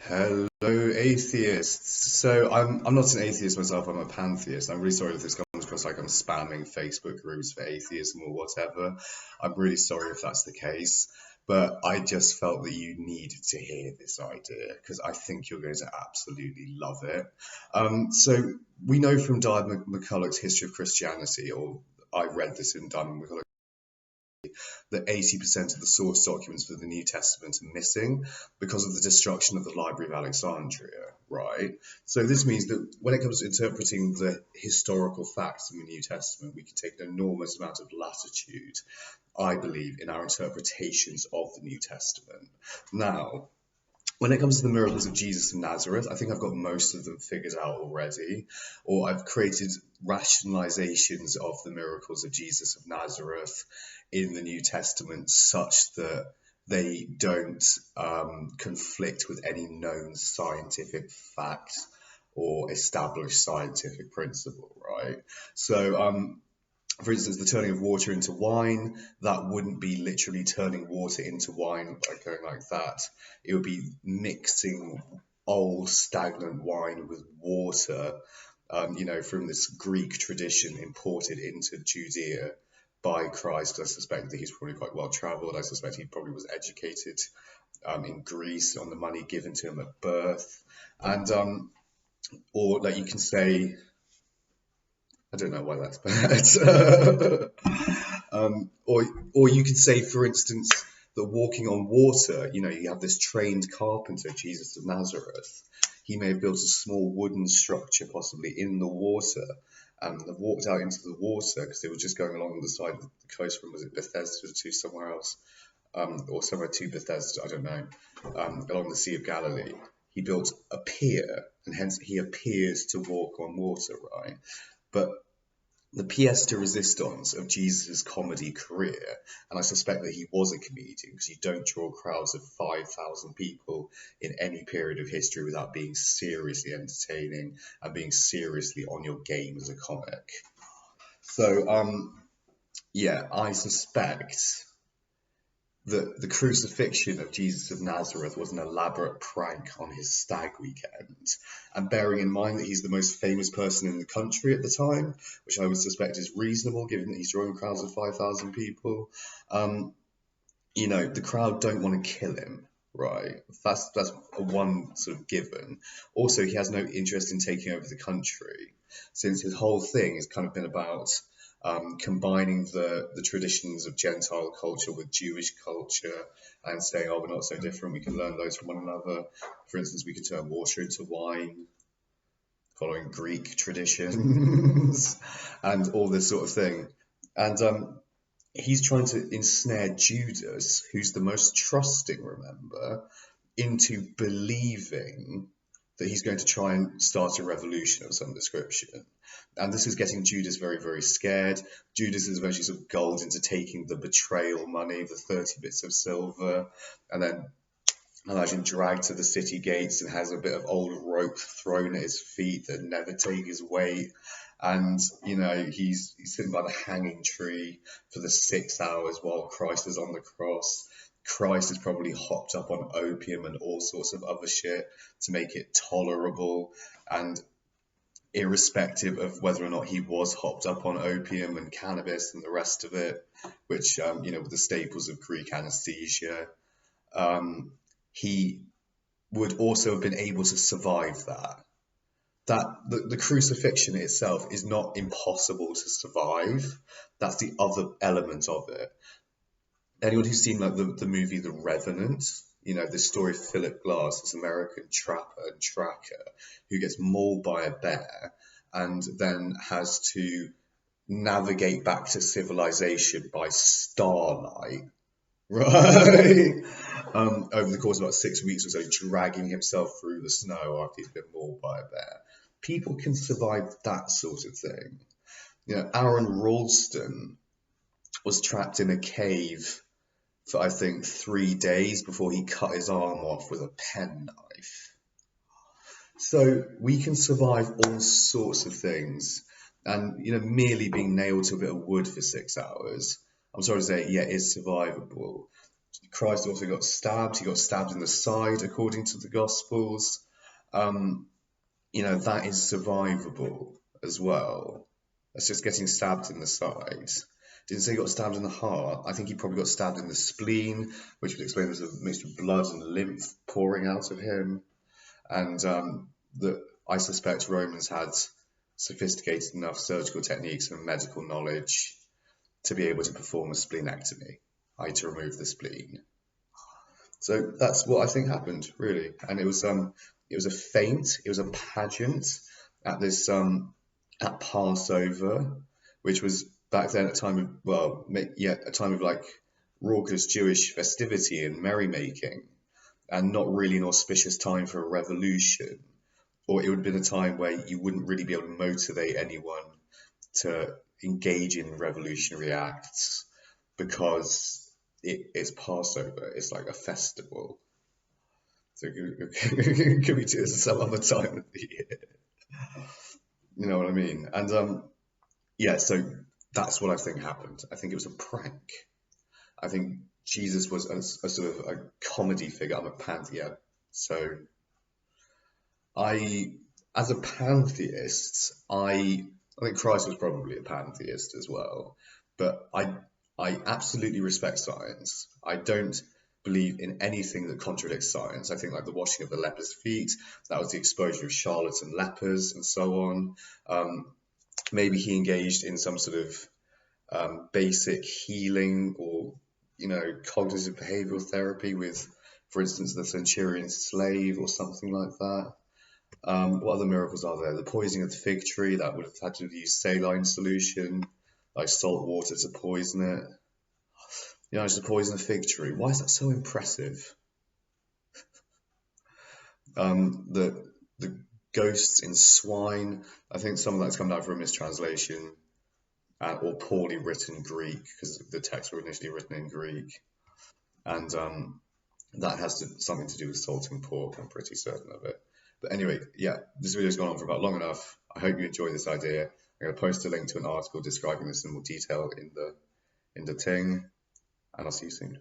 Hello, atheists. So I'm not an atheist myself. I'm a pantheist. I'm really sorry if this comes across like I'm spamming Facebook groups for atheism or whatever. I'm really sorry if that's the case. But I just felt that you needed to hear this idea because I think you're going to absolutely love it. So we know from Diamond McCulloch's History of Christianity, or I read this in Diamond McCulloch, that 80% of the source documents for the New Testament are missing because of the destruction of the Library of Alexandria, right? So this means that when it comes to interpreting the historical facts in the New Testament, we can take an enormous amount of latitude, I believe, in our interpretations of the New Testament. Now, when it comes to the miracles of Jesus of Nazareth, I think I've got most of them figured out already, or I've created rationalizations of the miracles of Jesus of Nazareth in the New Testament such that they don't conflict with any known scientific fact or established scientific principle, right? So, for instance, the turning of water into wine, that wouldn't be literally turning water into wine, like going like that. It would be mixing old stagnant wine with water, from this Greek tradition imported into Judea by Christ. I suspect that he's probably quite well traveled. I suspect he probably was educated in Greece on the money given to him at birth. And, or like you can say, I don't know why that's bad. Or you could say, for instance, that walking on water, you have this trained carpenter, Jesus of Nazareth. He may have built a small wooden structure, possibly in the water, and they walked out into the water because they were just going along the side of the coast from, was it Bethesda to somewhere else, or somewhere to Bethesda, I don't know, along the Sea of Galilee. He built a pier, and hence he appears to walk on water, right? But the pièce de résistance of Jesus' comedy career, and I suspect that he was a comedian because you don't draw crowds of 5,000 people in any period of history without being seriously entertaining and being seriously on your game as a comic. So, yeah, I suspect the crucifixion of Jesus of Nazareth was an elaborate prank on his stag weekend. And bearing in mind that he's the most famous person in the country at the time, which I would suspect is reasonable given that he's drawing crowds of 5,000 people, the crowd don't want to kill him, right? That's one sort of given. Also, he has no interest in taking over the country, since his whole thing has kind of been about combining the traditions of Gentile culture with Jewish culture and saying, oh, we're not so different, we can learn those from one another. For instance, we could turn water into wine, following Greek traditions, and all this sort of thing. And he's trying to ensnare Judas, who's the most trusting, remember, into believing that he's going to try and start a revolution of some description. And this is getting Judas very, very scared. Judas is eventually sort of gulled into taking the betrayal money, the 30 bits of silver, and then imagine dragged to the city gates and has a bit of old rope thrown at his feet that never take his weight. And, he's sitting by the hanging tree for the 6 hours while Christ is on the cross. Christ is probably hopped up on opium and all sorts of other shit to make it tolerable. And irrespective of whether or not he was hopped up on opium and cannabis and the rest of it, which, with the staples of Greek anesthesia, he would also have been able to survive that. The crucifixion itself is not impossible to survive. That's the other element of it. Anyone who's seen like the movie The Revenant, the story of Philip Glass, this American trapper and tracker who gets mauled by a bear and then has to navigate back to civilization by starlight, right? Over the course of about 6 weeks or so, dragging himself through the snow after he's been mauled by a bear. People can survive that sort of thing. Aaron Ralston was trapped in a cave for, I think, 3 days before he cut his arm off with a penknife. So we can survive all sorts of things. And, merely being nailed to a bit of wood for 6 hours, I'm sorry to say, yeah, is survivable. Christ also got stabbed. He got stabbed in the side, according to the Gospels. Um, that is survivable as well. That's just getting stabbed in the side. Didn't say he got stabbed in the heart. I think he probably got stabbed in the spleen, which would explain there's a mixture of blood and lymph pouring out of him. And that I suspect Romans had sophisticated enough surgical techniques and medical knowledge to be able to perform a splenectomy, i.e. to remove the spleen. So that's what I think happened, really. And it was a feint, it was a pageant at this at Passover, which was back then a time of a time of like raucous Jewish festivity and merrymaking, and not really an auspicious time for a revolution. Or it would have been a time where you wouldn't really be able to motivate anyone to engage in revolutionary acts because it's Passover. It's like a festival. So could we do this some other time of the year? You know what I mean? And so that's what I think happened. I think it was a prank. I think Jesus was a sort of a comedy figure. I'm a pantheist. So as a pantheist, I think Christ was probably a pantheist as well. But I absolutely respect science. I don't believe in anything that contradicts science. I think like the washing of the leper's feet, that was the exposure of charlatan lepers and so on. Maybe he engaged in some sort of basic healing or, cognitive behavioral therapy with, for instance, the centurion's slave or something like that. What other miracles are there? The poisoning of the fig tree, that would have had to use saline solution, like salt water to poison it. Just to poison a fig tree. Why is that so impressive? The ghosts in swine, I think some of that's come down from a mistranslation or poorly written Greek, because the texts were initially written in Greek. And that has something to do with salting pork, I'm pretty certain of it. But anyway, this video's gone on for about long enough. I hope you enjoy this idea. I'm going to post a link to an article describing this in more detail in the thing, and I'll see you soon.